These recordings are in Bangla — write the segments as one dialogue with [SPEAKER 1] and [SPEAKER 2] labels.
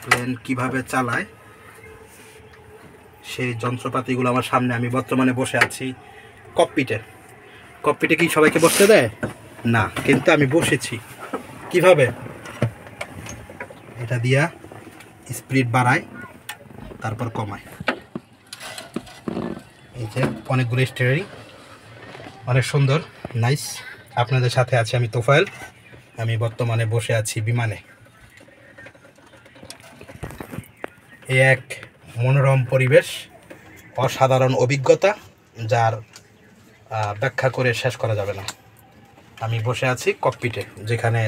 [SPEAKER 1] প্লেন কিভাবে চালায় সেই যন্ত্রপাতিগুলো আমার সামনে। আমি বর্তমানে বসে আছি ককপিটে। ককপিটে কি সবাইকে বসতে দেয় না, কিন্তু আমি বসেছি। কিভাবে? এটা দিয়া স্পিড বাড়ায় তারপর কমায়। এই যে অনেকগুলো স্টিয়ারিং, অনেক সুন্দর, নাইস। আপনাদের সাথে আছি আমি তোফায়েল। আমি বর্তমানে বসে আছি বিমানে। এই এক মনোরম পরিবেশ, অসাধারণ অভিজ্ঞতা, যার ব্যাখ্যা করে শেষ করা যাবে না। আমি বসে আছি ককপিটে, যেখানে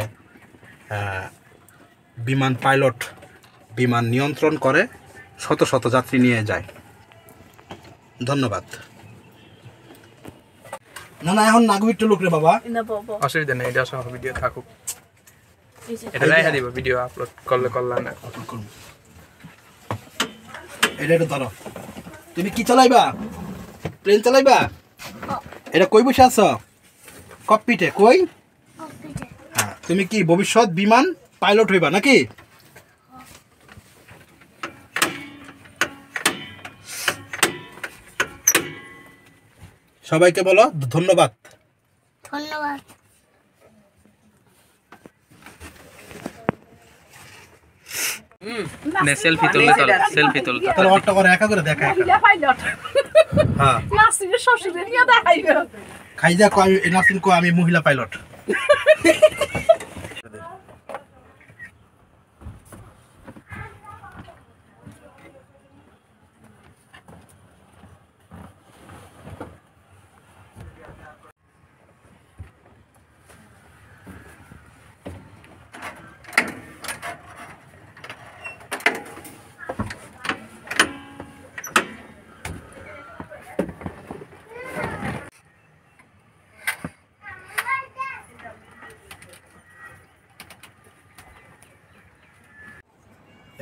[SPEAKER 1] বিমান পাইলট বিমান নিয়ন্ত্রণ করে শত শত যাত্রী নিয়ে যায়। ধন্যবাদ। না না, এখন নাগু একটু লোক রে বাবা,
[SPEAKER 2] অসুবিধা নেই, এটা সহ ভিডিও থাকুক। এটা রাইখা দিব, ভিডিও আপলোড করলে করলাম না।
[SPEAKER 1] এটা একটু ধরো। তুমি কি চালাইবা? প্লেন চালাইবা? এটা কই বসে আছো? ককপিটে। কই? হ্যাঁ, তুমি কি ভবিষ্যৎ বিমান পাইলট হইবা নাকি? সবাইকে বলো ধন্যবাদ।
[SPEAKER 3] ধন্যবাদ।
[SPEAKER 2] নে সেলফি তুললে চল, সেলফি তুল।
[SPEAKER 1] তাহলে অট্টা করে একা করে দেখা একা। হ্যাঁ,
[SPEAKER 3] নাসিরের শ্বশুরের নিয়ে দেখাইবে।
[SPEAKER 1] খাইজা কো আমি নাসিন কো আমি মহিলা পাইলট।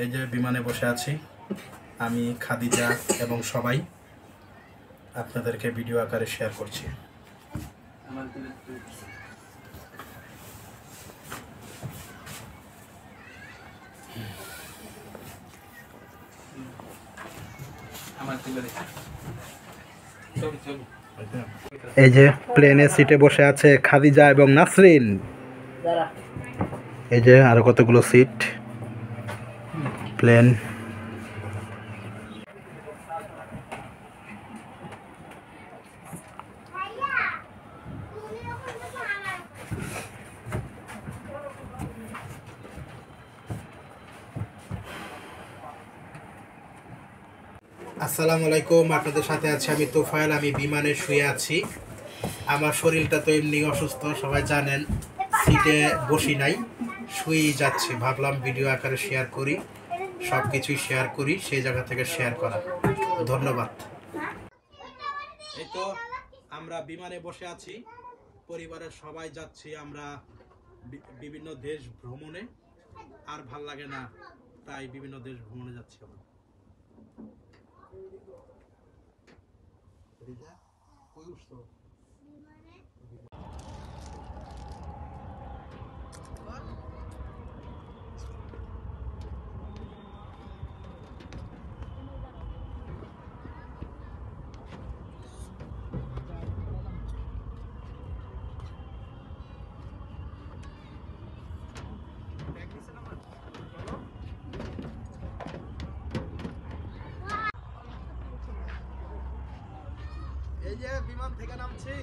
[SPEAKER 1] এই যে বিমানে বসে আছি আমি, খাদিজা এবং সবাই। আপনাদেরকে ভিডিও আকারে শেয়ার করছি। এই যে প্লেনের সিটে বসে আছে খাদিজা এবং নাসরিন। এই যে আরো কতগুলো সিট। প্লেন আসসালামু আলাইকুম, আপনাদের সাথে আছি আমি তোফায়েল। আমি বিমানে শুয়ে আছি। আমার শরীরটা তো এমনি অসুস্থ, সবাই জানেন। সিটে বসি নাই, শুয়েই যাচ্ছি। ভাবলাম ভিডিও আকারে শেয়ার করি, সব কিছুই শেয়ার করি, সেই জায়গা থেকে শেয়ার করা। ধন্যবাদ। এই তো আমরা বিমানে বসে আছি, পরিবারের সবাই যাচ্ছি আমরা বিভিন্ন দেশ ভ্রমণে। আর ভাল লাগে না, তাই বিভিন্ন দেশ ভ্রমণে যাচ্ছি আমরা। এই যে বিমান থেকে নামছি।